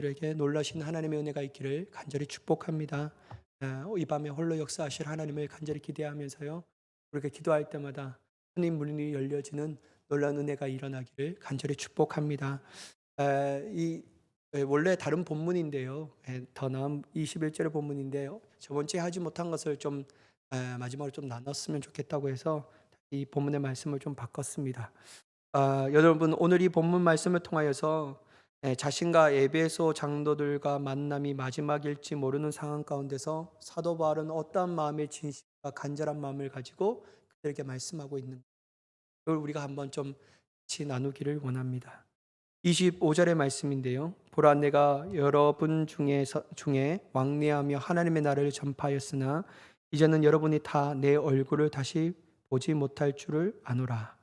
들에게 놀라신 하나님의 은혜가 있기를 간절히 축복합니다. 이 밤에 홀로 역사하실 하나님을 간절히 기대하면서요. 우리가 기도할 때마다 하나님 문이 열려지는 놀라운 은혜가 일어나기를 간절히 축복합니다. 원래 다른 본문인데요. 더 나은 21절의 본문인데요. 저번 주에 하지 못한 것을 좀 마지막으로 좀 나눴으면 좋겠다고 해서 이 본문의 말씀을 좀 바꿨습니다. 여러분 오늘 이 본문 말씀을 통하여서 자신과 에베소 장로들과 만남이 마지막일지 모르는 상황 가운데서 사도 바울은 어떠한 마음의 진심과 간절한 마음을 가지고 그들에게 말씀하고 있는 걸 우리가 한번 좀 같이 나누기를 원합니다. 25절의 말씀인데요. 보라 내가 여러분 중에 왕래하며 하나님의 나라를 전파하였으나 이제는 여러분이 다 내 얼굴을 다시 보지 못할 줄을 아노라.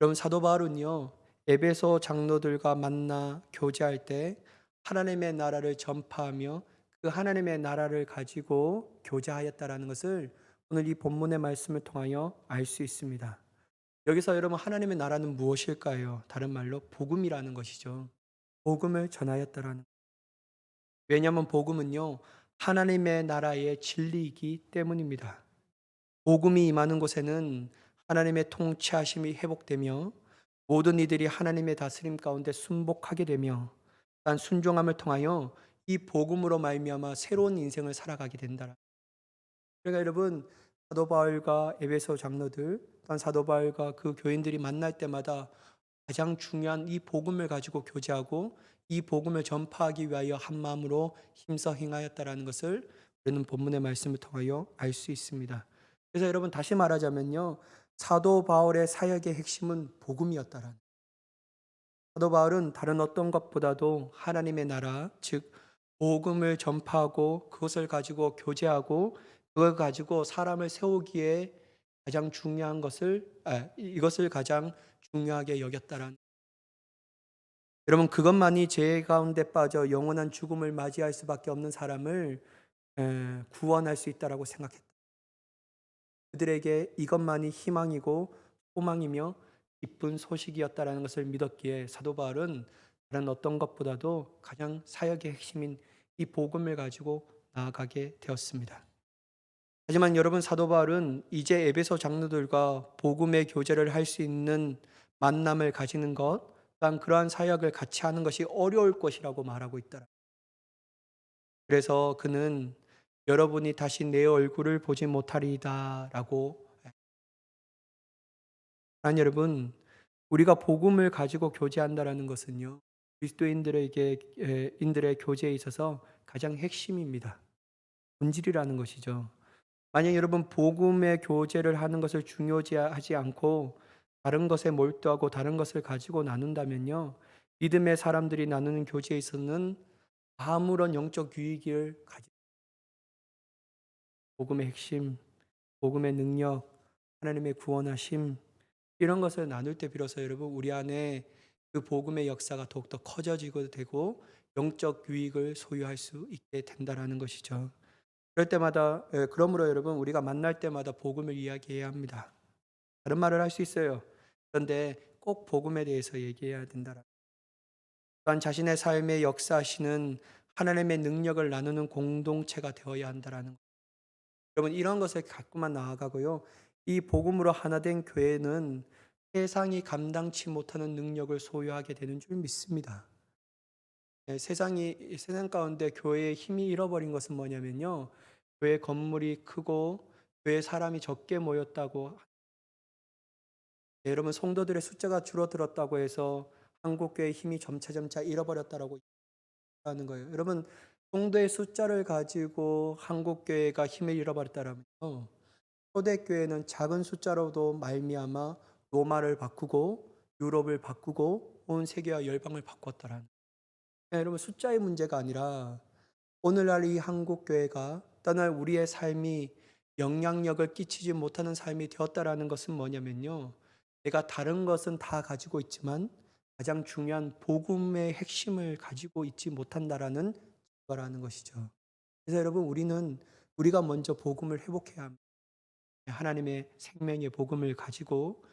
여러분 사도 바울은요. 에베소 장로들과 만나 교제할 때 하나님의 나라를 전파하며 그 하나님의 나라를 가지고 교제하였다라는 것을 오늘 이 본문의 말씀을 통하여 알 수 있습니다. 여기서 여러분 하나님의 나라는 무엇일까요? 다른 말로 복음이라는 것이죠. 복음을 전하였다라는. 왜냐하면 복음은요. 하나님의 나라의 진리이기 때문입니다. 복음이 임하는 곳에는 하나님의 통치하심이 회복되며 모든 이들이 하나님의 다스림 가운데 순복하게 되며 단 순종함을 통하여 이 복음으로 말미암아 새로운 인생을 살아가게 된다. 그러니까 여러분 사도 바울과 에베소 장로들 또한 사도 바울과 그 교인들이 만날 때마다 가장 중요한 이 복음을 가지고 교제하고 이 복음을 전파하기 위하여 한 마음으로 힘써 행하였다라는 것을 우리는 본문의 말씀을 통하여 알 수 있습니다. 그래서 여러분 다시 말하자면요. 사도 바울의 사역의 핵심은 복음이었다라는. 사도 바울은 다른 어떤 것보다도 하나님의 나라, 즉 복음을 전파하고 그것을 가지고 교제하고 그걸 가지고 사람을 세우기에 가장 중요한 것을 이것을 가장 중요하게 여겼다라는. 여러분 그것만이 죄 가운데 빠져 영원한 죽음을 맞이할 수밖에 없는 사람을 구원할 수 있다라고 생각했다. 그들에게 이것만이 희망이고 소망이며 기쁜 소식이었다라는 것을 믿었기에 사도 바울은 다른 어떤 것보다도 가장 사역의 핵심인 이 복음을 가지고 나아가게 되었습니다. 하지만 여러분 사도 바울은 이제 에베소 장로들과 복음의 교제를 할 수 있는 만남을 가지는 것, 또한 그러한 사역을 같이 하는 것이 어려울 것이라고 말하고 있더라. 그래서 그는 여러분이 다시 내 얼굴을 보지 못하리다라고. 여러분 우리가 복음을 가지고 교제한다라는 것은요. 그리스도인들에게 인들의 교제에 있어서 가장 핵심입니다. 본질이라는 것이죠. 만약 여러분 복음의 교제를 하는 것을 중요시하지 않고 다른 것에 몰두하고 다른 것을 가지고 나눈다면요. 믿음의 사람들이 나누는 교제에 있어서는 아무런 영적 유익을 가지 복음의 핵심, 복음의 능력, 하나님의 구원하심 이런 것을 나눌 때 비로소 여러분 우리 안에 그 복음의 역사가 더욱더 커져지고 되고 영적 유익을 소유할 수 있게 된다라는 것이죠. 그럴 때마다 그러므로 여러분 우리가 만날 때마다 복음을 이야기해야 합니다. 다른 말을 할 수 있어요. 그런데 꼭 복음에 대해서 얘기해야 된다. 또한 자신의 삶의 역사하시는 하나님의 능력을 나누는 공동체가 되어야 한다라는 것. 여러분 이런 것을 갖고만 나아가고요. 이 복음으로 하나 된 교회는 세상이 감당치 못하는 능력을 소유하게 되는 줄 믿습니다. 세상 가운데 교회의 힘이 잃어버린 것은 뭐냐면요. 교회 건물이 크고 교회 사람이 적게 모였다고. 여러분 성도들의 숫자가 줄어들었다고 해서 한국 교회의 힘이 점차 잃어버렸다라고 하는 거예요. 여러분 성도의 숫자를 가지고 한국 교회가 힘을 잃어버렸다라면요. 초대교회는 작은 숫자로도 말미암아 로마를 바꾸고 유럽을 바꾸고 온 세계와 열방을 바꿨다라는. 여러분 숫자의 문제가 아니라 오늘날 이 한국 교회가 떠날 우리의 삶이 영향력을 끼치지 못하는 삶이 되었다라는 것은 뭐냐면요. 내가 다른 것은 다 가지고 있지만 가장 중요한 복음의 핵심을 가지고 있지 못한다라는 거라는 것이죠. 그래서 여러분 우리가 먼저 복음을 회복해야 합니다. 하나님의 생명의 복음을 가지고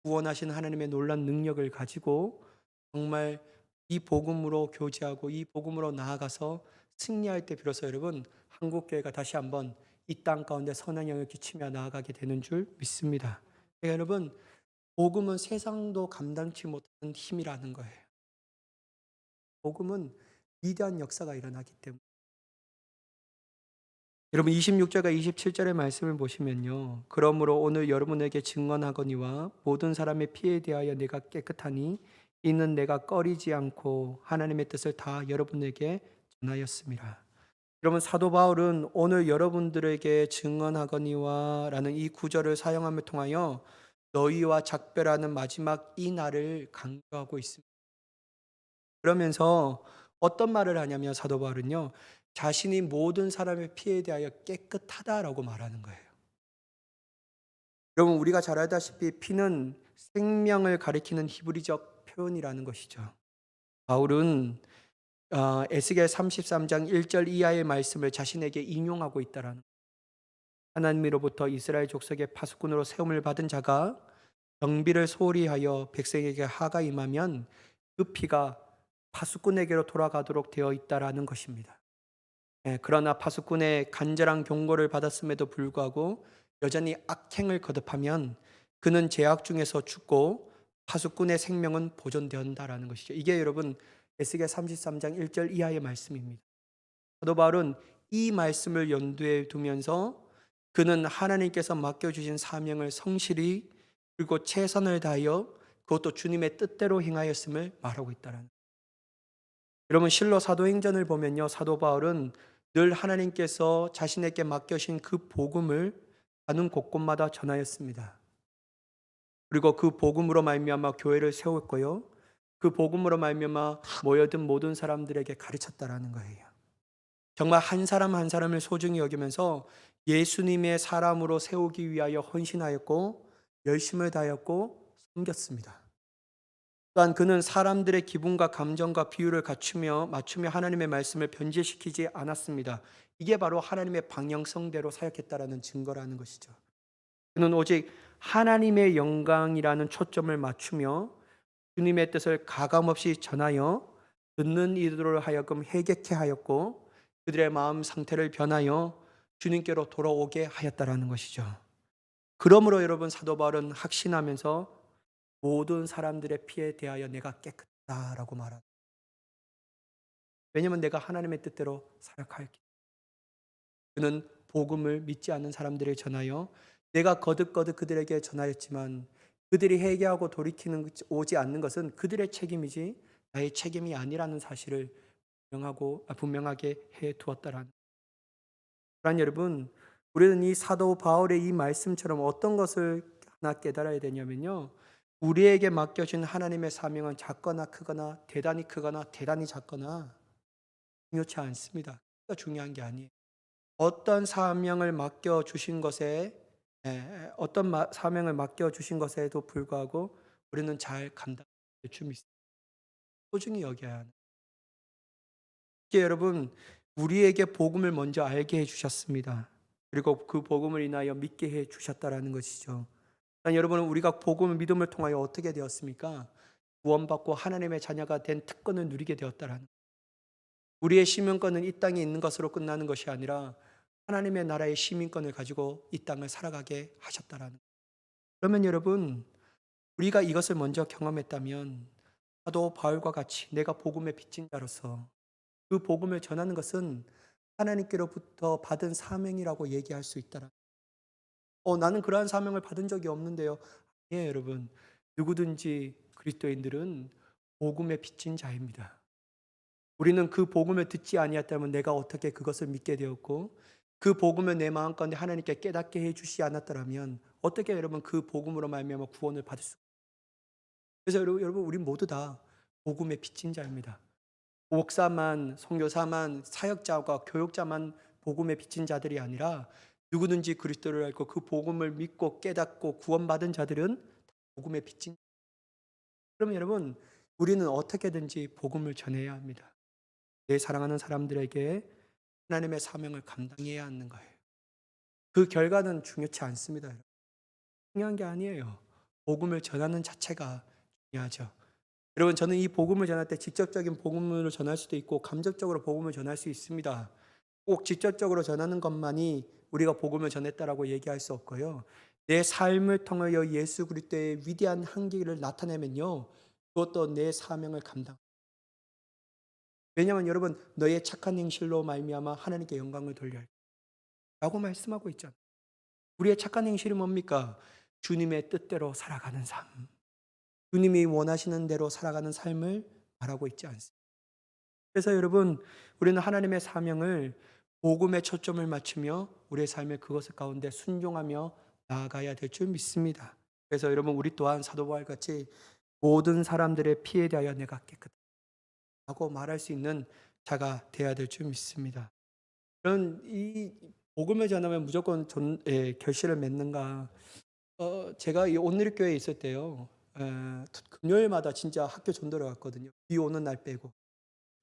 구원하신 하나님의 놀란 능력을 가지고 정말 이 복음으로 교제하고 이 복음으로 나아가서 승리할 때 비로소 여러분 한국 교회가 다시 한번 이 땅 가운데 선한 영향을 끼치며 나아가게 되는 줄 믿습니다. 그러니까 여러분 복음은 세상도 감당치 못하는 힘이라는 거예요. 복음은 위대한 역사가 일어나기 때문에 여러분 26절과 27절의 말씀을 보시면요. 그러므로 오늘 여러분에게 증언하거니와 모든 사람의 피에 대하여 내가 깨끗하니 이는 내가 꺼리지 않고 하나님의 뜻을 다 여러분에게 전하였습니다. 여러분 사도 바울은 오늘 여러분들에게 증언하거니와 라는 이 구절을 사용함을 통하여 너희와 작별하는 마지막 이 날을 강조하고 있습니다. 그러면서 어떤 말을 하냐면 사도 바울은요. 자신이 모든 사람의 피에 대하여 깨끗하다라고 말하는 거예요. 여러분 우리가 잘 알다시피 피는 생명을 가리키는 히브리적 표현이라는 것이죠. 바울은 에스겔 33장 1절 이하의 말씀을 자신에게 인용하고 있다라는 하나님으로부터 이스라엘 족속의 파수꾼으로 세움을 받은 자가 경비를 소홀히 하여 백성에게 하가 임하면 그 피가 파수꾼에게로 돌아가도록 되어 있다라는 것입니다. 그러나 파수꾼의 간절한 경고를 받았음에도 불구하고 여전히 악행을 거듭하면 그는 죄악 중에서 죽고 파수꾼의 생명은 보존된다라는 것이죠. 이게 여러분 에스겔 33장 1절 이하의 말씀입니다. 사도 바울은 이 말씀을 염두에 두면서 그는 하나님께서 맡겨주신 사명을 성실히 그리고 최선을 다하여 그것도 주님의 뜻대로 행하였음을 말하고 있다는. 여러분 실로 사도행전을 보면요, 사도 바울은 늘 하나님께서 자신에게 맡겨신 그 복음을 가는 곳곳마다 전하였습니다. 그리고 그 복음으로 말미암아 교회를 세웠고요, 그 복음으로 말미암아 모여든 모든 사람들에게 가르쳤다라는 거예요. 정말 한 사람 한 사람을 소중히 여기면서 예수님의 사람으로 세우기 위하여 헌신하였고 열심을 다하였고 섬겼습니다. 또한 그는 사람들의 기분과 감정과 비율을 맞추며 하나님의 말씀을 변질시키지 않았습니다. 이게 바로 하나님의 방향성대로 사역했다라는 증거라는 것이죠. 그는 오직 하나님의 영광이라는 초점을 맞추며 주님의 뜻을 가감없이 전하여 듣는 이들을 하여금 회개케 하였고 그들의 마음 상태를 변하여 주님께로 돌아오게 하였다라는 것이죠. 그러므로 여러분 사도 바울은 확신하면서 모든 사람들의 피에 대하여 내가 깨끗하다라고 말합니다. 왜냐하면 내가 하나님의 뜻대로 살아갈게. 그는 복음을 믿지 않는 사람들에 전하여 내가 거듭거듭 그들에게 전하였지만 그들이 회개하고 돌이키는 오지 않는 것은 그들의 책임이지 나의 책임이 아니라는 사실을 분명하게 해 두었다라는. 그러나 여러분 우리는 이 사도 바울의 이 말씀처럼 어떤 것을 하나 깨달아야 되냐면요, 우리에게 맡겨진 하나님의 사명은 작거나 크거나 대단히 크거나 대단히 작거나 중요치 않습니다. 그가 중요한 게 아니에요. 어떤 사명을 맡겨주신 것에 사명을 맡겨주신 것에도 불구하고 우리는 잘 감당할 줄 믿습니다. 소중히 여겨야 하는. 이게 여러분 우리에게 복음을 먼저 알게 해주셨습니다. 그리고 그 복음을 인하여 믿게 해주셨다라는 것이죠. 여러분은 우리가 복음을 믿음을 통하여 어떻게 되었습니까? 구원받고 하나님의 자녀가 된 특권을 누리게 되었다라는. 우리의 시민권은 이 땅에 있는 것으로 끝나는 것이 아니라 하나님의 나라의 시민권을 가지고 이 땅을 살아가게 하셨다라는. 그러면 여러분 우리가 이것을 먼저 경험했다면 사도 바울과 같이 내가 복음의 빚진 자로서 그 복음을 전하는 것은 하나님께로부터 받은 사명이라고 얘기할 수 있다라. 나는 그러한 사명을 받은 적이 없는데요. 예, 여러분. 누구든지 그리스도인들은 복음에 빚진 자입니다. 우리는 그 복음을 듣지 아니했다면 내가 어떻게 그것을 믿게 되었고 그 복음을 내 마음 가운데 하나님께 깨닫게 해 주시지 않았더라면 어떻게 여러분 그 복음으로 말미암아 구원을 받을 수. 그래서 여러분 우리 모두 다 복음에 빚진 자입니다. 목사만, 선교사만, 사역자와 교육자만 복음에 빚진 자들이 아니라 누구든지 그리스도를 알고 그 복음을 믿고 깨닫고 구원받은 자들은 복음에 빚진. 그러면 여러분 우리는 어떻게든지 복음을 전해야 합니다. 내 사랑하는 사람들에게 하나님의 사명을 감당해야 하는 거예요. 그 결과는 중요치 않습니다. 중요한 게 아니에요. 복음을 전하는 자체가 중요하죠. 여러분, 저는 이 복음을 전할 때 직접적인 복음을 전할 수도 있고 간접적으로 복음을 전할 수 있습니다. 꼭 직접적으로 전하는 것만이 우리가 복음을 전했다라고 얘기할 수 없고요. 내 삶을 통하여 예수 그리스도의 위대한 한계를 나타내면요, 그것도 내 사명을 감당. 왜냐하면 여러분, 너의 착한 행실로 말미암아 하나님께 영광을 돌려야 라고 말씀하고 있잖아요. 우리의 착한 행실이 뭡니까? 주님의 뜻대로 살아가는 삶, 주님이 원하시는 대로 살아가는 삶을 말하고 있지 않습니다. 그래서 여러분, 우리는 하나님의 사명을 복음에 초점을 맞추며 우리의 삶의 그것을 가운데 순종하며 나아가야 될 줄 믿습니다. 그래서 여러분, 우리 또한 사도 바울 같이 모든 사람들의 피에 대하여 내가 깨끗하고 말할 수 있는 자가 되어야 될 줄 믿습니다. 그런 이 복음을 전하면 무조건 결실을 맺는가? 제가 이 온누리교회에 있을 때요, 금요일마다 진짜 학교 전도를 갔거든요. 비 오는 날 빼고.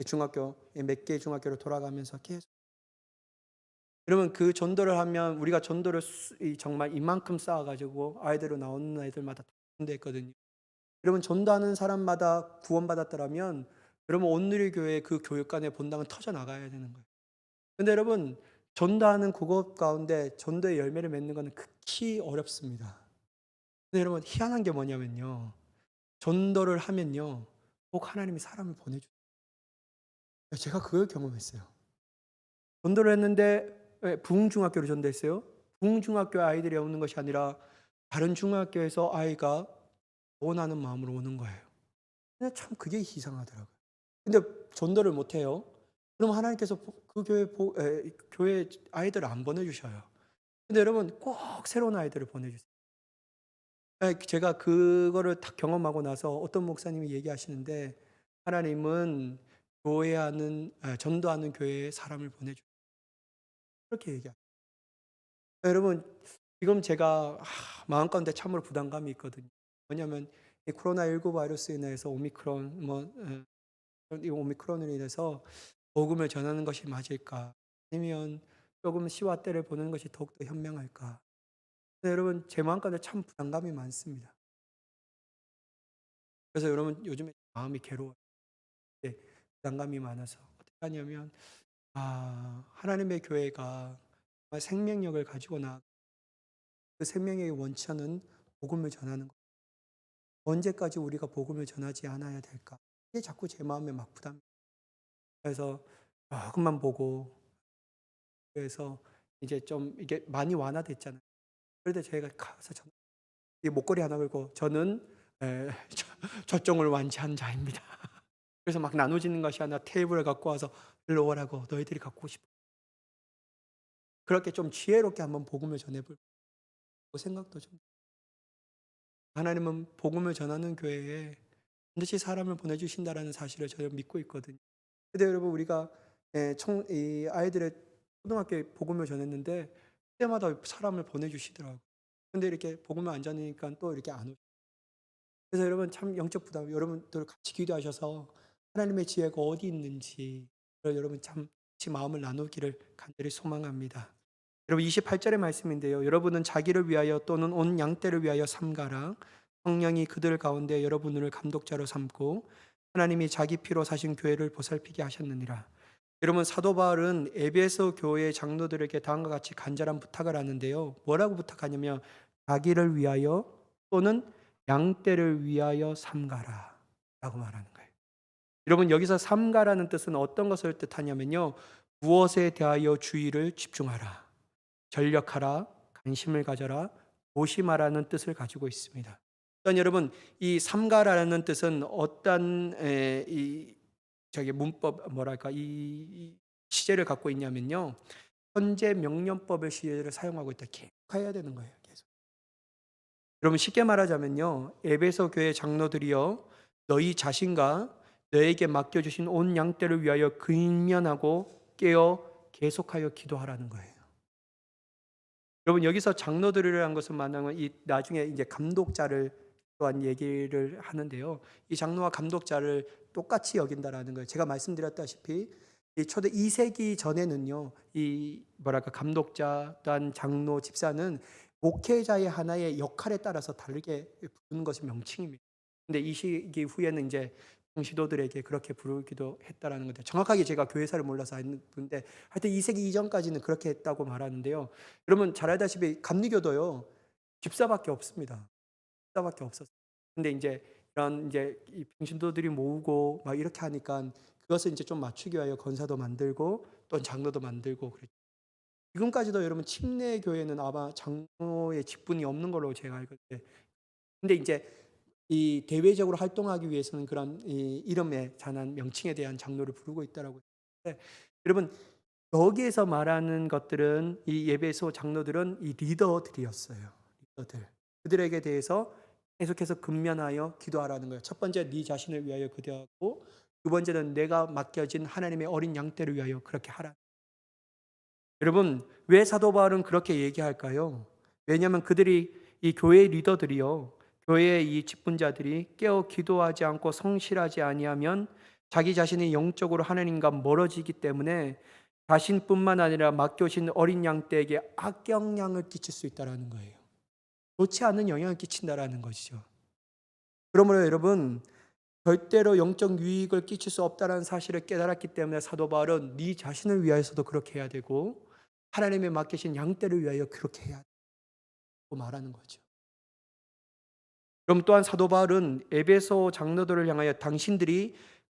중학교 몇 개 중학교로 돌아가면서 계속. 그러면 그 전도를 하면 우리가 전도를 정말 이만큼 쌓아가지고 아이들로 나오는 아이들마다 다 전도했거든요. 여러분, 전도하는 사람마다 구원받았더라면 여러분 온누리 교회 그 교육관의 본당은 터져 나가야 되는 거예요. 근데 여러분, 전도하는 그것 가운데 전도의 열매를 맺는 것은 극히 어렵습니다. 근데 여러분, 희한한 게 뭐냐면요, 전도를 하면요 꼭 하나님이 사람을 보내줘요. 제가 그걸 경험했어요. 전도를 했는데 부흥중학교로 전도했어요. 부흥중학교 아이들이 오는 것이 아니라 다른 중학교에서 아이가 원하는 마음으로 오는 거예요. 근데 참 그게 이상하더라고요. 근데 전도를 못 해요. 그럼 하나님께서 그 교회 아이들을 안 보내주셔요. 근데 여러분, 꼭 새로운 아이들을 보내주세요. 제가 그거를 다 경험하고 나서 어떤 목사님이 얘기하시는데, 하나님은 전도하는 교회에 사람을 보내주 그렇게 얘기해요. 여러분, 지금 제가 마음 가운데 참으로 부담감이 있거든요. 뭐냐면 이 코로나19 바이러스로 인해서 이 오미크론으로 인해서 복음을 전하는 것이 맞을까? 아니면 조금 시와 때를 보는 것이 더욱더 현명할까? 근데 여러분, 제 마음 가운데 참 부담감이 많습니다. 그래서 여러분, 요즘에 마음이 괴로워요. 네, 부담감이 많아서 어떻게 하냐면, 하나님의 교회가 정말 생명력을 가지고 그 생명의 원천은 복음을 전하는 것. 언제까지 우리가 복음을 전하지 않아야 될까? 이게 자꾸 제 마음에 막 부담. 그래서 조금만 보고, 그래서 이제 좀 이게 많이 완화됐잖아요. 그런데 제가 가서 이 목걸이 하나 걸고 저는 절정을 완치한 자입니다. 그래서 막 나눠지는 것이 아니라 테이블을 갖고 와서 일로 오라고, 너희들이 갖고 싶어. 그렇게 좀 지혜롭게 한번 복음을 전해볼 생각도 좀. 하나님은 복음을 전하는 교회에 반드시 사람을 보내주신다라는 사실을 저는 믿고 있거든요. 근데 여러분, 우리가 이 아이들의 초등학교에 복음을 전했는데 그때마다 사람을 보내주시더라고요. 근데 이렇게 복음을 안 전하니까 또 이렇게 안 오죠. 그래서 여러분, 참 영적 부담, 여러분들 같이 기도하셔서 하나님의 지혜가 어디 있는지 여러분 참 같이 마음을 나누기를 간절히 소망합니다. 여러분, 28절의 말씀인데요. 여러분은 자기를 위하여 또는 온 양떼를 위하여 삼가라. 성령이 그들 가운데 여러분을 감독자로 삼고 하나님이 자기 피로 사신 교회를 보살피게 하셨느니라. 여러분, 사도 바울은 에베소 교회 장로들에게 다음과 같이 간절한 부탁을 하는데요. 뭐라고 부탁하냐면 자기를 위하여 또는 양떼를 위하여 삼가라 라고 말하는 거예요. 여러분, 여기서 삼가라는 뜻은 어떤 것을 뜻하냐면요, 무엇에 대하여 주의를 집중하라, 전력하라, 관심을 가져라, 조심하라는 뜻을 가지고 있습니다. 일단 여러분, 이 삼가라는 뜻은 어떤 문법 이 시제를 갖고 있냐면요, 현재 명령법의 시제를 사용하고 있다. 계속 해야 되는 거예요. 계속. 여러분, 쉽게 말하자면요, 에베소 교회 장로들이여 너희 자신과 너에게 맡겨주신 온 양떼를 위하여 근면하고 깨어 계속하여 기도하라는 거예요. 여러분, 여기서 장로들이라는 것은 말하면 이 나중에 이제 감독자를 또한 얘기를 하는데요. 이 장로와 감독자를 똑같이 여긴다라는 거예요. 제가 말씀드렸다시피 이 초대 2세기 전에는요, 이 감독자 또한 장로 집사는 목회자의 하나의 역할에 따라서 다르게 부르는 것이 명칭입니다. 근데 이 시기 후에는 이제 평신도들에게 그렇게 부르기도 했다라는 건데, 정확하게 제가 교회사를 몰라서 아는데 하여튼 2세기 이전까지는 그렇게 했다고 말하는데요. 여러분 잘 알다시피 감리교도요, 집사밖에 없습니다. 집사밖에 없었어요. 근데 이제 이런 이제 이 평신도들이 모으고 막 이렇게 하니까 그것을 이제 좀 맞추기 위하여 권사도 만들고 또 장로도 만들고 그랬죠. 지금까지도 여러분 침례 교회는 아마 장로의 직분이 없는 걸로 제가 알고 있는데, 근데 이제 이 대외적으로 활동하기 위해서는 그런 이 이름에 관한 명칭에 대한 장로를 부르고 있다라고 했는데, 여러분 여기에서 말하는 것들은 이 예배소 장로들은 이 리더들이었어요. 리더들. 그들에게 대해서 계속해서 근면하여 기도하라는 거예요. 첫 번째 네 자신을 위하여 기도하고, 두 번째는 내가 맡겨진 하나님의 어린 양떼를 위하여 그렇게 하라. 여러분 왜 사도 바울은 그렇게 얘기할까요? 왜냐하면 그들이 이 교회의 리더들이요, 교회의 이 직분자들이 깨어 기도하지 않고 성실하지 아니하면 자기 자신이 영적으로 하나님과 멀어지기 때문에 자신뿐만 아니라 맡겨진 어린 양떼에게 악영향을 끼칠 수 있다는 거예요. 좋지 않은 영향을 끼친다라는 것이죠. 그러므로 여러분 절대로 영적 유익을 끼칠 수 없다는 사실을 깨달았기 때문에 사도 바울은 네 자신을 위하여서도 그렇게 해야 되고 하나님의 맡기신 양떼를 위하여 그렇게 해야 된다고 말하는 거죠. 그럼 또한 사도 바울은 에베소 장로들을 향하여 당신들이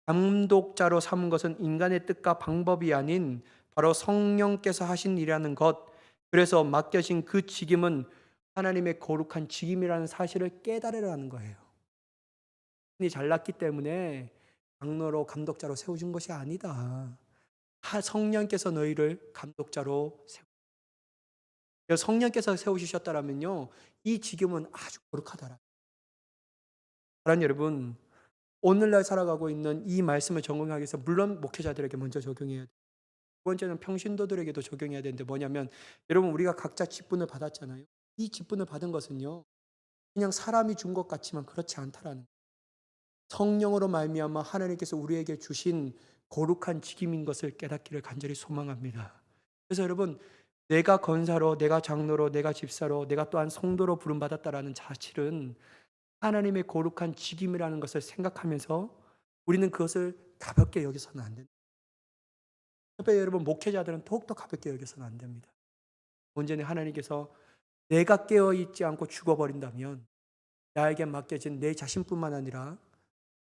감독자로 삼은 것은 인간의 뜻과 방법이 아닌 바로 성령께서 하신 일이라는 것, 그래서 맡겨진 그 직임은 하나님의 거룩한 직임이라는 사실을 깨달으라는 거예요. 이 잘났기 때문에 장로로 감독자로 세워준 것이 아니다. 성령께서 너희를 감독자로 성령께서 세우셨다라면요, 이 직임은 아주 거룩하다라. 사랑하는 여러분, 오늘날 살아가고 있는 이 말씀을 적용하기 위해서 물론 목회자들에게 먼저 적용해야 돼요. 두 번째는 평신도들에게도 적용해야 되는데, 뭐냐면 여러분 우리가 각자 직분을 받았잖아요. 이 직분을 받은 것은요, 그냥 사람이 준 것 같지만 그렇지 않다라는 거예요. 성령으로 말미암아 하나님께서 우리에게 주신 거룩한 직임인 것을 깨닫기를 간절히 소망합니다. 그래서 여러분 내가 권사로, 내가 장로로, 내가 집사로, 내가 또한 성도로 부름받았다라는 사실은 하나님의 거룩한 직임이라는 것을 생각하면서 우리는 그것을 가볍게 여기서는 안 된다. 특별히 여러분 목회자들은 더욱더 가볍게 여기서는 안 됩니다. 문제는 하나님께서 내가 깨어있지 않고 죽어버린다면 나에게 맡겨진 내 자신뿐만 아니라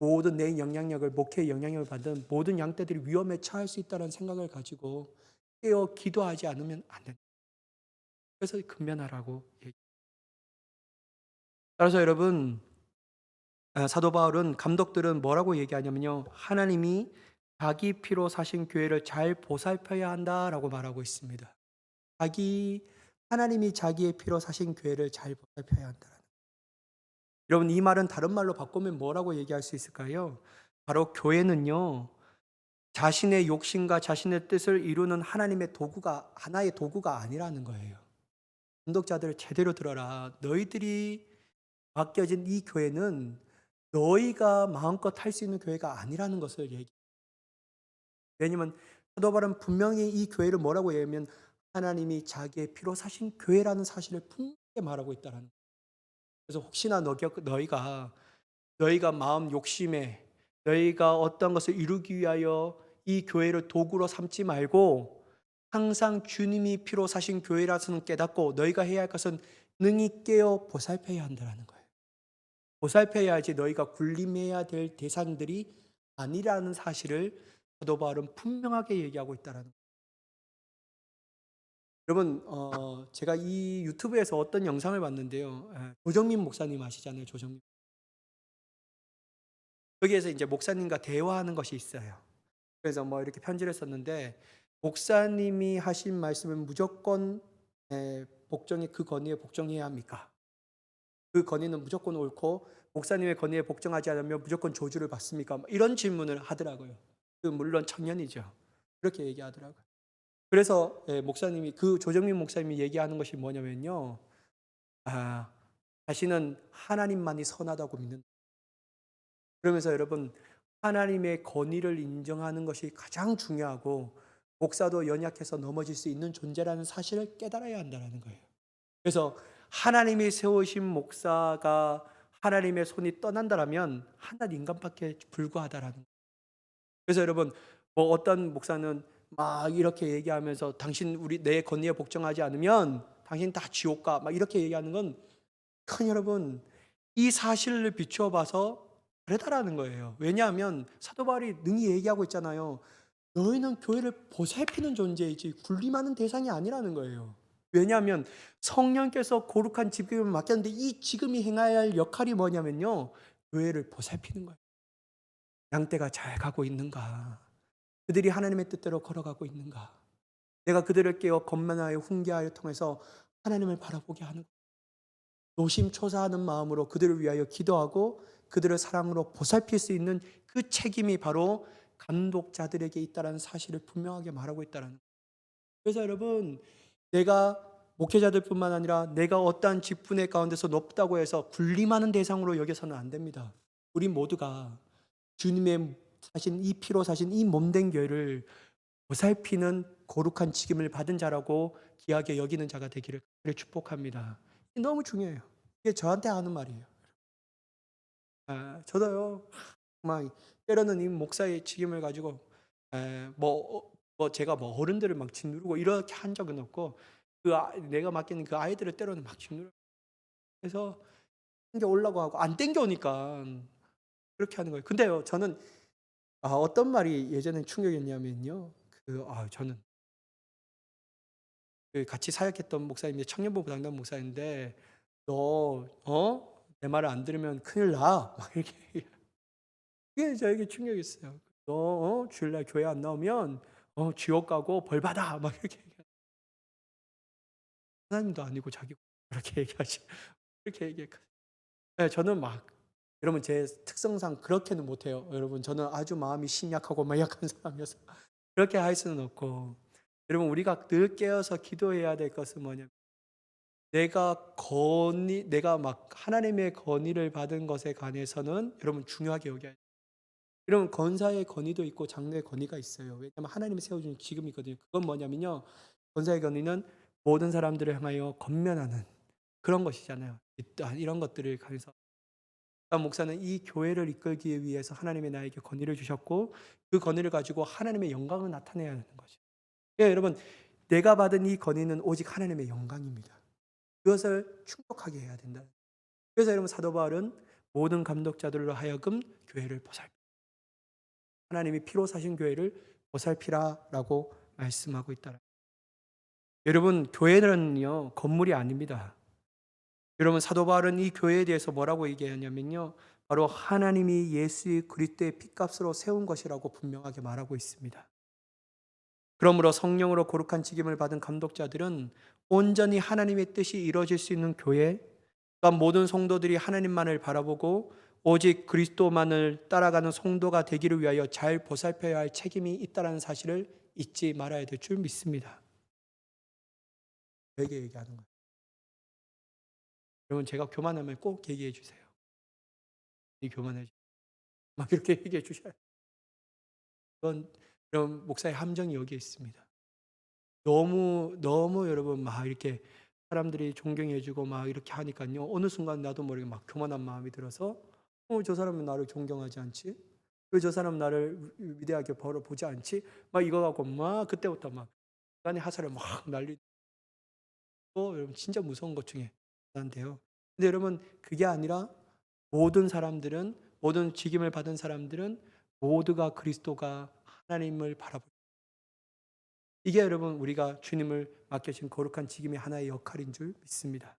모든 내 영향력을, 목회의 영향력을 받은 모든 양떼들이 위험에 처할 수 있다는 생각을 가지고 깨어 기도하지 않으면 안 된다. 그래서 근면하라고 얘기합니다. 따라서 여러분 사도 바울은 감독들은 뭐라고 얘기하냐면요, 하나님이 자기 피로 사신 교회를 잘 보살펴야 한다라고 말하고 있습니다. 하나님이 자기의 피로 사신 교회를 잘 보살펴야 한다. 여러분 이 말은 다른 말로 바꾸면 뭐라고 얘기할 수 있을까요? 바로 교회는요, 자신의 욕심과 자신의 뜻을 이루는 하나님의 도구가, 하나의 도구가 아니라는 거예요. 감독자들 제대로 들어라. 너희들이 맡겨진 이 교회는 너희가 마음껏 할 수 있는 교회가 아니라는 것을 얘기해요. 왜냐하면 사도 바울은 분명히 이 교회를 뭐라고 얘기하면 하나님이 자기의 피로 사신 교회라는 사실을 분명히 말하고 있다는 거예요. 그래서 혹시나 너희가 마음 욕심에 너희가 어떤 것을 이루기 위하여 이 교회를 도구로 삼지 말고 항상 주님이 피로 사신 교회라서는 깨닫고 너희가 해야 할 것은 능히 깨어 보살펴야 한다는 거예요. 보살펴야지 너희가 군림해야 될 대상들이 아니라는 사실을 사도 바울은 분명하게 얘기하고 있다는 거예요. 여러분 제가 이 유튜브에서 어떤 영상을 봤는데요. 조정민 목사님 아시잖아요. 조정민. 여기에서 이제 목사님과 대화하는 것이 있어요. 그래서 뭐 이렇게 편지를 썼는데 목사님이 하신 말씀은 무조건 복종의 그 건의에 복종해야 합니까? 그 건의는 무조건 옳고 목사님의 건의에 복종하지 않으면 무조건 저주를 받습니까? 이런 질문을 하더라고요. 물론 청년이죠. 그렇게 얘기하더라고요. 그래서 목사님이, 그 조정민 목사님이 얘기하는 것이 뭐냐면요, 자신은 하나님만이 선하다고 믿는다. 그러면서 여러분 하나님의 건의를 인정하는 것이 가장 중요하고 목사도 연약해서 넘어질 수 있는 존재라는 사실을 깨달아야 한다는 거예요. 그래서 하나님이 세우신 목사가 하나님의 손이 떠난다라면 하나님 인간밖에 불과하다라는 거예요. 그래서 여러분, 뭐 어떤 목사는 막 이렇게 얘기하면서 당신 우리 내 권위에 복종하지 않으면 당신 다 지옥 가 막 이렇게 얘기하는 건, 큰 여러분, 이 사실을 비추어 봐서 다르다라는 거예요. 왜냐하면 사도 바울이 능히 얘기하고 있잖아요. 너희는 교회를 보살피는 존재이지 군림하는 대상이 아니라는 거예요. 왜냐하면 성령께서 거룩한 직임을 맡겼는데 이 직임이 행해야 할 역할이 뭐냐면요, 교회를 보살피는 거예요. 양떼가 잘 가고 있는가? 그들이 하나님의 뜻대로 걸어가고 있는가? 내가 그들을 깨워 권면하여 훈계하여 통해서 하나님을 바라보게 하는 거예요. 노심초사하는 마음으로 그들을 위하여 기도하고 그들을 사랑으로 보살필 수 있는 그 책임이 바로 감독자들에게 있다는 사실을 분명하게 말하고 있다는 거예요. 그래서 여러분, 내가 목회자들뿐만 아니라 내가 어떠한 직분의 가운데서 높다고 해서 군림하는 대상으로 여겨서는 안 됩니다. 우리 모두가 주님의 사신 이 피로 사신 이 몸된 교회를 보살피는 거룩한 직임을 받은 자라고 귀하게 여기는 자가 되기를 축복합니다. 너무 중요해요. 이게 저한테 하는 말이에요. 저도요, 막 때로는 이 목사의 직임을 가지고 제가 뭐 어른들을 막 짓누르고 이렇게 한 적은 없고, 내가 맡기는 그 아이들을 때로는 막 짓누르고, 그래서 땡겨 오려고 하고 안 땡겨 오니까 그렇게 하는 거예요. 근데요, 저는 어떤 말이 예전에 충격이었냐면요, 저는 그 같이 사역했던 목사님이 청년부부 담당 목사인데, 너 내 말을 안 들으면 큰일 나 막 이렇게 그게 저에게 충격이었어요. 너 주일날 교회 안 나오면 지옥 가고 벌 받아 막 이렇게 하나님도 아니고 자기 그렇게 얘기하시 그렇게 얘기했거든요. 네, 저는 막, 여러분 제 특성상 그렇게는 못해요. 여러분 저는 아주 마음이 심약하고 막 약한 사람이어서 그렇게 할 수는 없고, 여러분 우리가 늘 깨어서 기도해야 될 것은 뭐냐면, 내가 막 하나님의 건의를 받은 것에 관해서는 여러분 중요하게 여겨야 돼요. 여러분 권사의 건의도 있고 장로의 건의가 있어요. 왜냐하면 하나님이 세워준 직음이거든요. 그건 뭐냐면요, 권사의 건의는 모든 사람들을 향하여 권면하는 그런 것이잖아요. 이런 것들을 가해서 목사는 이 교회를 이끌기 위해서 하나님이 나에게 건의를 주셨고 그 건의를 가지고 하나님의 영광을 나타내야 하는 거죠. 예, 여러분, 내가 받은 이 건의는 오직 하나님의 영광입니다. 그것을 충족하게 해야 된다. 그래서 여러분 사도 바울은 모든 감독자들로 하여금 교회를 보살피, 하나님이 피로 사신 교회를 보살피라라고 말씀하고 있다. 여러분 교회는요 건물이 아닙니다. 여러분 사도 바울은 이 교회에 대해서 뭐라고 얘기하냐면요, 바로 하나님이 예수 그리스도의 핏값으로 세운 것이라고 분명하게 말하고 있습니다. 그러므로 성령으로 거룩한 직임을 받은 감독자들은 온전히 하나님의 뜻이 이루어질 수 있는 교회, 그러니까 모든 성도들이 하나님만을 바라보고 오직 그리스도만을 따라가는 성도가 되기를 위하여 잘 보살펴야 할 책임이 있다는 사실을 잊지 말아야 될 줄 믿습니다. 되게 얘기하는 거예요. 여러분 제가 교만하면 꼭 얘기해 주세요. 이 교만해 막 이렇게 얘기해 주셔야 돼요. 그런 목사의 함정이 여기에 있습니다. 너무 여러분 막 이렇게 사람들이 존경해 주고 막 이렇게 하니까요, 어느 순간 나도 모르게 막 교만한 마음이 들어서 저 사람은 나를 존경하지 않지? 왜 저 사람 나를 위대하게 보지 않지? 막 이거 갖고 막 그때부터 막 인간의 하살을 막 날리고, 여러분 진짜 무서운 것 중에 하나인데요. 근데 여러분 그게 아니라 모든 직임을 받은 사람들은 모두가 그리스도가 하나님을 바라볼, 이게 여러분 우리가 주님을 맡겨진 거룩한 직임의 하나의 역할인 줄 믿습니다.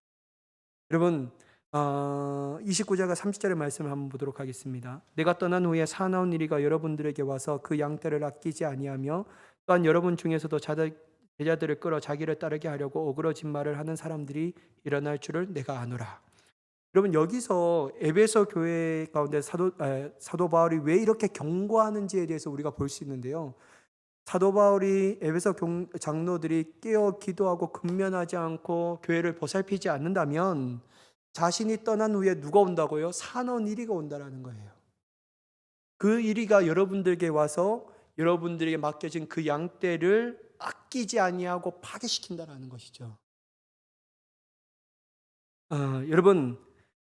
여러분 29절과 30절의 말씀을 한번 보도록 하겠습니다. 내가 떠난 후에 사나운 이리가 여러분들에게 와서 그 양떼를 아끼지 아니하며 또한 여러분 중에서도 제자들을 끌어 자기를 따르게 하려고 어그러진 말을 하는 사람들이 일어날 줄을 내가 아노라. 여러분 여기서 에베소 교회 가운데 사도 바울이 왜 이렇게 경고하는지에 대해서 우리가 볼 수 있는데요. 사도 바울이 에베소 장로들이 깨어 기도하고 근면하지 않고 교회를 보살피지 않는다면 자신이 떠난 후에 누가 온다고요? 사나운 이리가 온다라는 거예요. 그 이리가 여러분들에게 와서 여러분들에게 맡겨진 그 양떼를 아끼지 아니하고 파괴시킨다라는 것이죠. 여러분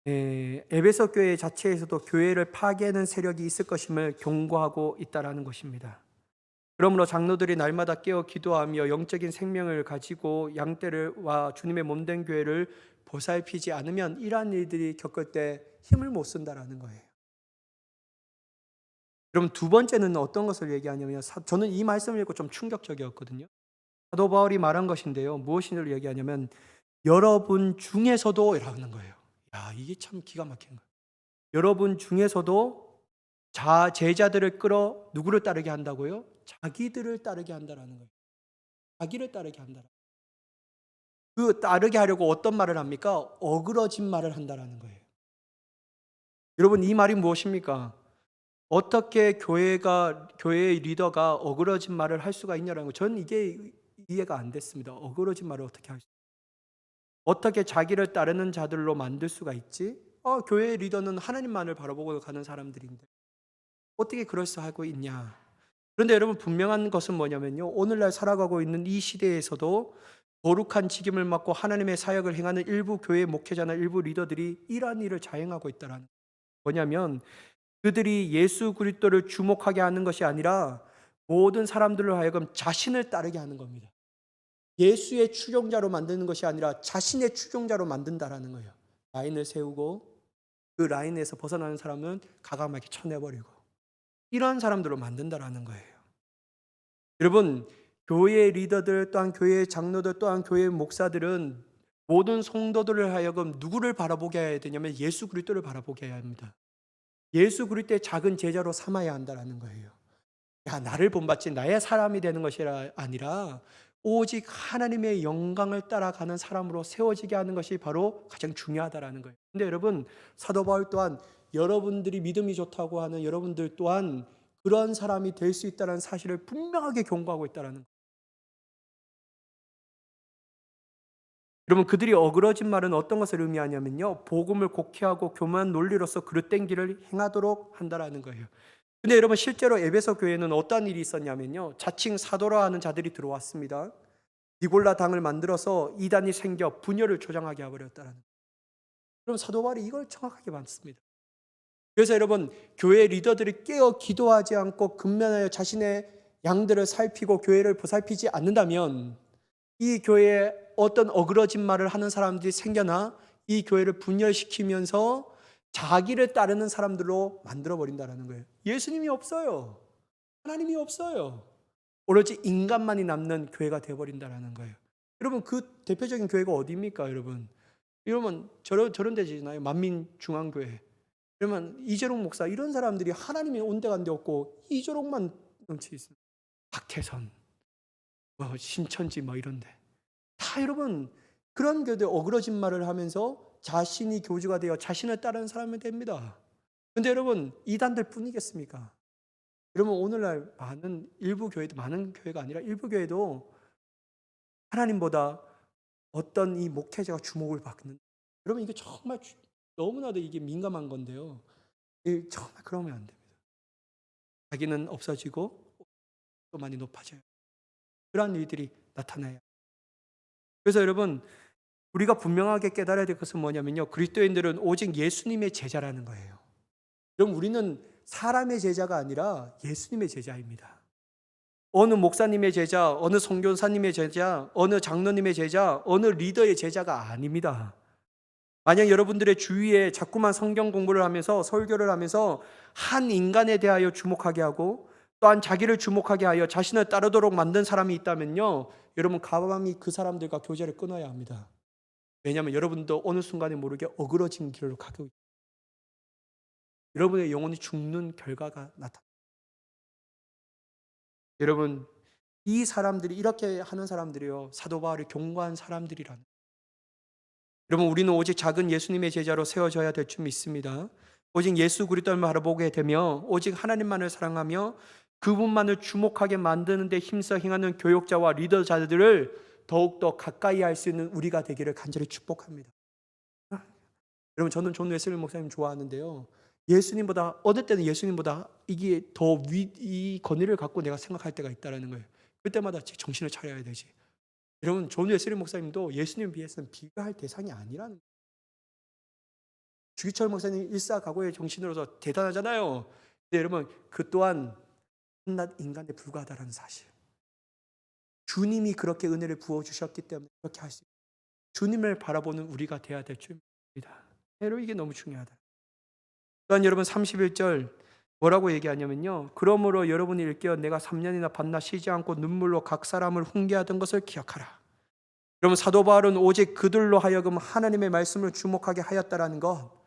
에베소 교회 자체에서도 교회를 파괴하는 세력이 있을 것임을 경고하고 있다라는 것입니다. 그러므로 장로들이 날마다 깨어 기도하며 영적인 생명을 가지고 양떼와 주님의 몸된 교회를 보살피지 않으면 이러한 일들이 겪을 때 힘을 못 쓴다라는 거예요. 그럼 두 번째는 어떤 것을 얘기하냐면, 저는 이 말씀을 읽고 좀 충격적이었거든요. 사도 바울이 말한 것인데요, 무엇을 얘기하냐면 여러분 중에서도 라는 거예요. 야, 이게 참 기가 막힌 거예요. 여러분 중에서도 제자들을 끌어 누구를 따르게 한다고요? 자기들을 따르게 한다라는 거예요. 자기를 따르게 한다. 그 따르게 하려고 어떤 말을 합니까? 어그러진 말을 한다라는 거예요. 여러분, 이 말이 무엇입니까? 어떻게 교회의 리더가 어그러진 말을 할 수가 있냐라는 거, 저는 이게 이해가 안 됐습니다. 어그러진 말을 어떻게 할 수? 어떻게 자기를 따르는 자들로 만들 수가 있지? 교회의 리더는 하나님만을 바라보고 가는 사람들인데 어떻게 그럴싸하고 있냐? 그런데 여러분, 분명한 것은 뭐냐면요, 오늘날 살아가고 있는 이 시대에서도 거룩한 직임을 맡고 하나님의 사역을 행하는 일부 교회 목회자나 일부 리더들이 이러한 일을 자행하고 있다는, 뭐냐면 그들이 예수 그리스도를 주목하게 하는 것이 아니라 모든 사람들로 하여금 자신을 따르게 하는 겁니다. 예수의 추종자로 만드는 것이 아니라 자신의 추종자로 만든다라는 거예요. 라인을 세우고 그 라인에서 벗어나는 사람은 가감하게 쳐내버리고, 이러한 사람들로 만든다라는 거예요. 여러분, 교회 리더들 또한 교회 장로들 또한 교회 목사들은 모든 성도들을 하여금 누구를 바라보게 해야 되냐면 예수 그리스도를 바라보게 해야 합니다. 예수 그리스도의 작은 제자로 삼아야 한다는 거예요. 야, 나를 본받지 나의 사람이 되는 것이 아니라 오직 하나님의 영광을 따라가는 사람으로 세워지게 하는 것이 바로 가장 중요하다는 거예요. 근데 여러분, 사도 바울 또한 여러분들이 믿음이 좋다고 하는 여러분들 또한 그런 사람이 될 수 있다는 사실을 분명하게 경고하고 있다는 거예요. 여러분, 그들이 어그러진 말은 어떤 것을 의미하냐면요, 복음을 곡해하고 교만 논리로서 그릇된 길을 행하도록 한다라는 거예요. 근데 여러분, 실제로 에베소 교회는 어떤 일이 있었냐면요, 자칭 사도라 하는 자들이 들어왔습니다. 니골라 당을 만들어서 이단이 생겨 분열을 조장하게 해버렸다는 거예요. 그럼 사도 바울이 이걸 정확하게 봤습니다. 그래서 여러분, 교회 리더들이 깨어 기도하지 않고 근면하여 자신의 양들을 살피고 교회를 보살피지 않는다면 이 교회에 어떤 어그러진 말을 하는 사람들이 생겨나 이 교회를 분열시키면서 자기를 따르는 사람들로 만들어버린다는 거예요. 예수님이 없어요. 하나님이 없어요. 오로지 인간만이 남는 교회가 되어버린다는 거예요. 여러분, 그 대표적인 교회가 어디입니까? 여러분 저런 데잖아요. 만민중앙교회. 그러면 이재롱 목사, 이런 사람들이 하나님이 온데간데 없고 이재롱만 넘치 있습니다. 박혜선, 신천지 이런데 다 여러분 그런 교회들 어그러진 말을 하면서 자신이 교주가 되어 자신을 따르는 사람이 됩니다. 근데 여러분, 이단들 뿐이겠습니까? 여러분, 오늘날 일부 교회도, 많은 교회가 아니라 일부 교회도 하나님보다 어떤 이 목회자가 주목을 받는, 여러분 이게 정말 너무나도 이게 민감한 건데요, 정말 그러면 안 됩니다. 자기는 없어지고 또 많이 높아져요. 그러한 일들이 나타나요. 그래서 여러분, 우리가 분명하게 깨달아야 될 것은 뭐냐면요, 그리스도인들은 오직 예수님의 제자라는 거예요. 그럼 우리는 사람의 제자가 아니라 예수님의 제자입니다. 어느 목사님의 제자, 어느 선교사님의 제자, 어느 장로님의 제자, 어느 리더의 제자가 아닙니다. 만약 여러분들의 주위에 자꾸만 성경 공부를 하면서 설교를 하면서 한 인간에 대하여 주목하게 하고 또한 자기를 주목하게 하여 자신을 따르도록 만든 사람이 있다면요, 여러분 가만히 그 사람들과 교제를 끊어야 합니다. 왜냐하면 여러분도 어느 순간에 모르게 어그러진 길로 가고 있습니다. 여러분의 영혼이 죽는 결과가 나타납니다. 여러분, 이 사람들이, 이렇게 하는 사람들이요, 사도 바울이 경고한 사람들이라는, 여러분, 우리는 오직 작은 예수님의 제자로 세워져야 될 줄 믿습니다. 오직 예수 그리스도를 바라보게 되며 오직 하나님만을 사랑하며 그분만을 주목하게 만드는 데 힘써 행하는 교역자와 리더자들을 더욱더 가까이 할 수 있는 우리가 되기를 간절히 축복합니다. 여러분, 저는 존 웨슬리 목사님 좋아하는데요, 예수님보다, 어느 때는 예수님보다 이게 이 권위를 갖고 내가 생각할 때가 있다는 거예요. 그때마다 정신을 차려야 되지. 여러분, 존 웨슬리 목사님도 예수님 비해서는 비교할 대상이 아니라는 거예요. 주기철 목사님 일사각오의 정신으로서 대단하잖아요. 근데 여러분 그 또한 한낱 인간에 불과하다는 사실. 주님이 그렇게 은혜를 부어주셨기 때문에 그렇게 할 수 있어요. 주님을 바라보는 우리가 돼야 될 줄입니다. 여러분 이게 너무 중요하다. 또한 여러분 31절 뭐라고 얘기하냐면요. 그러므로 여러분이 일깨어 내가 3년이나 밤낮 쉬지 않고 눈물로 각 사람을 훈계하던 것을 기억하라. 여러분 사도 바울은 오직 그들로 하여금 하나님의 말씀을 주목하게 하였다라는 것.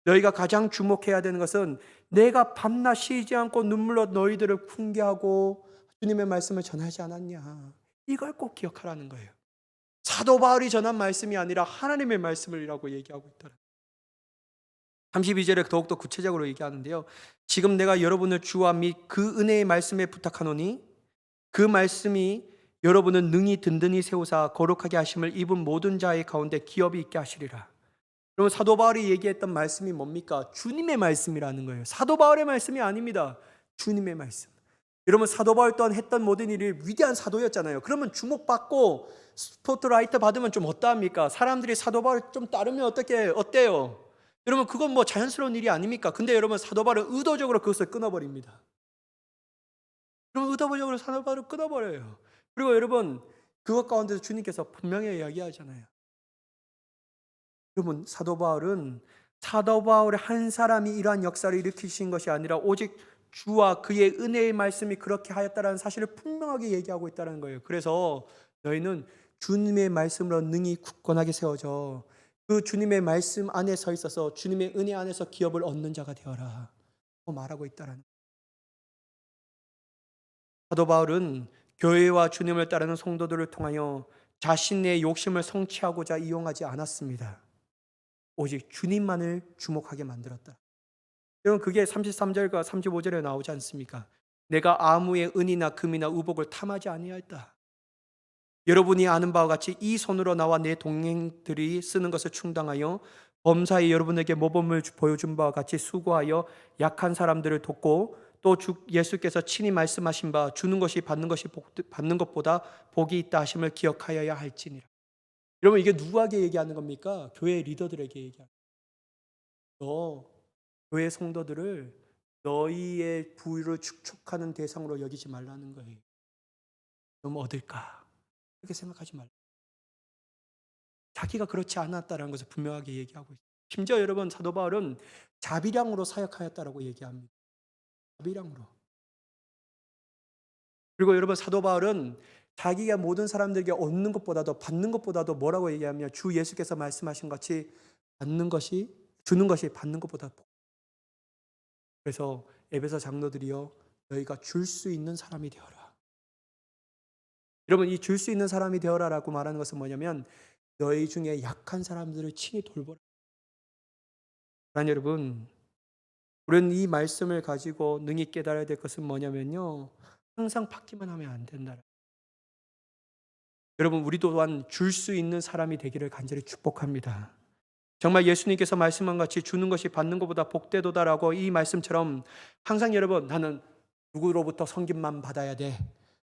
너희가 가장 주목해야 되는 것은 내가 밤낮 쉬지 않고 눈물로 너희들을 훈계하고 주님의 말씀을 전하지 않았냐. 이걸 꼭 기억하라는 거예요. 사도 바울이 전한 말씀이 아니라 하나님의 말씀을이라고 얘기하고 있더라. 32절에 더욱더 구체적으로 얘기하는데요. 지금 내가 여러분을 주와 및 그 은혜의 말씀에 부탁하노니 그 말씀이 여러분은 능히 든든히 세우사 거룩하게 하심을 입은 모든 자의 가운데 기업이 있게 하시리라. 여러분 사도 바울이 얘기했던 말씀이 뭡니까? 주님의 말씀이라는 거예요. 사도 바울의 말씀이 아닙니다. 주님의 말씀. 여러분 사도 바울 또한 했던 모든 일이 위대한 사도였잖아요. 그러면 주목받고 스포트라이트 받으면 좀 어떠합니까? 사람들이 사도 바울 좀 따르면 어때요? 여러분 그건 뭐 자연스러운 일이 아닙니까? 근데 여러분 사도 바울은 의도적으로 그것을 끊어버립니다. 여러분 의도적으로 사도 바울을 끊어버려요. 그리고 여러분 그것 가운데서 주님께서 분명히 이야기하잖아요. 여러분 사도 바울의 한 사람이 이러한 역사를 일으키신 것이 아니라 오직 주와 그의 은혜의 말씀이 그렇게 하였다는 사실을 분명하게 얘기하고 있다는 거예요. 그래서 너희는 주님의 말씀으로 능히 굳건하게 세워져 그 주님의 말씀 안에 서 있어서 주님의 은혜 안에서 기업을 얻는 자가 되어라 말하고 있다는 거예요. 사도 바울은 교회와 주님을 따르는 성도들을 통하여 자신의 욕심을 성취하고자 이용하지 않았습니다. 오직 주님만을 주목하게 만들었다. 여러분 그게 33절과 35절에 나오지 않습니까? 내가 아무의 은이나 금이나 우복을 탐하지 아니하였다. 여러분이 아는 바와 같이 이 손으로 나와 내 동행들이 쓰는 것을 충당하여 범사에 여러분에게 모범을 보여준 바와 같이 수고하여 약한 사람들을 돕고 또 주 예수께서 친히 말씀하신 바 주는 것이 받는 것보다 복이 있다 하심을 기억하여야 할지니라. 여러분 이게 누구에게 얘기하는 겁니까? 교회 리더들에게 얘기하는 거예요. 교회 성도들을 너희의 부유를 축축하는 대상으로 여기지 말라는 거예요. 너무 얻을까? 그렇게 생각하지 말라. 자기가 그렇지 않았다는 것을 분명하게 얘기하고 있어요. 심지어 여러분 사도 바울은 자비량으로 사역하였다라고 얘기합니다. 자비량으로. 그리고 여러분 사도 바울은 자기가 모든 사람들에게 얻는 것보다도 받는 것보다도 뭐라고 얘기하면 주 예수께서 말씀하신 같이 주는 것이 받는 것보다 그래서 에베소 장로들이여 너희가 줄 수 있는 사람이 되어라. 여러분 이 줄 수 있는 사람이 되어라라고 말하는 것은 뭐냐면 너희 중에 약한 사람들을 친히 돌보라. 그러나 여러분 우리는 이 말씀을 가지고 능히 깨달아야 될 것은 뭐냐면요. 항상 받기만 하면 안 된다. 여러분 우리 또한 줄 수 있는 사람이 되기를 간절히 축복합니다. 정말 예수님께서 말씀한 같이 주는 것이 받는 것보다 복되도다라고 이 말씀처럼 항상 여러분 나는 누구로부터 섬김만 받아야 돼.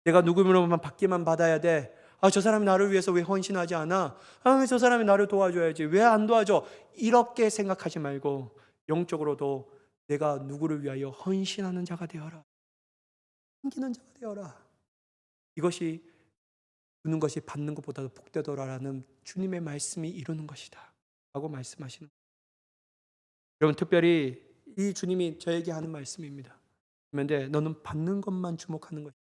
내가 누구로만 받기만 받아야 돼. 저 사람이 나를 위해서 왜 헌신하지 않아? 왜 저 사람이 나를 도와줘야지. 왜 안 도와줘? 이렇게 생각하지 말고 영적으로도 내가 누구를 위하여 헌신하는 자가 되어라. 섬기는 자가 되어라. 이것이 주는 것이 받는 것보다도 복되도라라는 주님의 말씀이 이루는 것이다 라고 말씀하시는 거예요. 여러분 특별히 이 주님이 저에게 하는 말씀입니다. 그런데 너는 받는 것만 주목하는 것이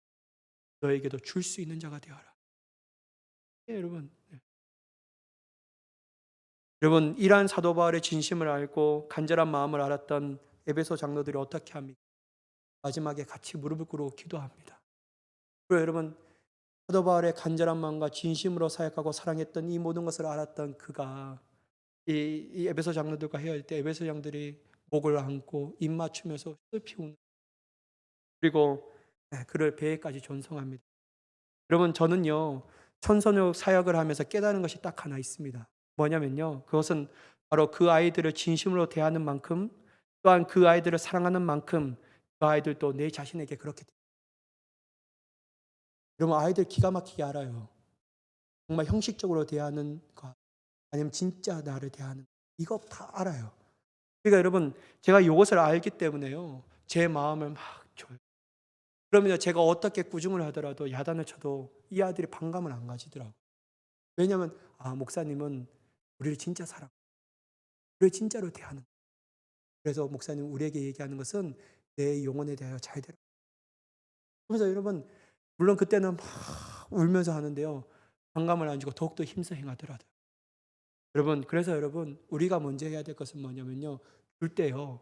너에게도 줄 수 있는 자가 되어라. 여러분 여러분 이러한 사도 바울의 진심을 알고 간절한 마음을 알았던 에베소 장로들이 어떻게 합니까? 마지막에 같이 무릎을 꿇고 기도합니다. 그리고 여러분 사도 바울의 간절한 마음과 진심으로 사역하고 사랑했던 이 모든 것을 알았던 그가 이 에베소 장로들과 헤어질 때 에베소 장들이 목을 안고 입 맞추면서 슬피 우는 그리고 그를 배에까지 존성합니다. 여러분 저는요 천선육 사역을 하면서 깨달은 것이 딱 하나 있습니다. 뭐냐면요 그것은 바로 그 아이들을 진심으로 대하는 만큼 또한 그 아이들을 사랑하는 만큼 그 아이들도 내 자신에게 그렇게 여러분 아이들 기가 막히게 알아요. 정말 형식적으로 대하는 것 아니면 진짜 나를 대하는 것 이거 다 알아요. 그러니까 여러분, 제가 이것을 알기 때문에요, 제 마음을 막 줘요. 그러면 제가 어떻게 꾸중을 하더라도 야단을 쳐도 이 아들이 반감을 안 가지더라고요. 왜냐하면 목사님은 우리를 진짜 우리를 진짜로 대하는. 그래서 목사님 우리에게 얘기하는 것은 내 영혼에 대하여 잘 되라. 그래서 여러분, 물론 그때는 막 울면서 하는데요, 반감을 안 주고 더욱더 힘써 행하더라고요. 여러분, 그래서 여러분, 우리가 먼저 해야 될 것은 뭐냐면요, 줄 때요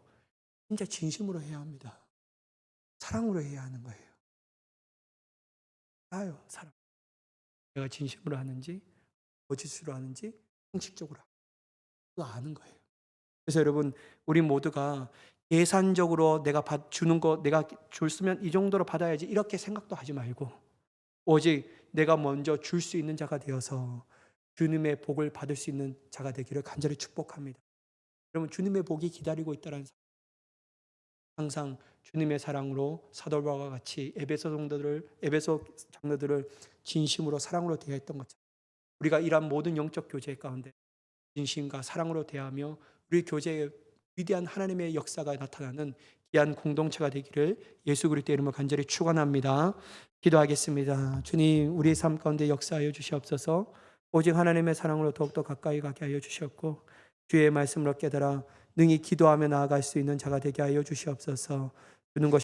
진짜 진심으로 해야 합니다. 사랑으로 해야 하는 거예요. 알아요, 사람. 내가 진심으로 하는지 거짓으로 하는지 형식적으로 그거 아는 거예요. 그래서 여러분, 우리 모두가 계산적으로 내가 주는 거, 내가 줬으면 이 정도로 받아야지 이렇게 생각도 하지 말고, 오직 내가 먼저 줄 수 있는 자가 되어서 주님의 복을 받을 수 있는 자가 되기를 간절히 축복합니다. 여러분, 주님의 복이 기다리고 있다는, 항상 주님의 사랑으로 사도 바울과 같이 에베소 장로들을 진심으로 사랑으로 대했던 것처럼, 우리가 이러한 모든 영적 교제 가운데 진심과 사랑으로 대하며 우리 교제에 위대한 하나님의 역사가 나타나는 귀한 공동체가 되기를 예수 그리스도의 이름으로 간절히 축원합니다. 기도하겠습니다. 주님, 우리의 삶 가운데 역사하여 주시옵소서. 오직 하나님의 사랑으로 더욱더 가까이 가게 하여 주시옵고, 주의 말씀으로 깨달아 능히 기도하며 나아갈 수 있는 자가 되게 하여 주시옵소서. 주는 것이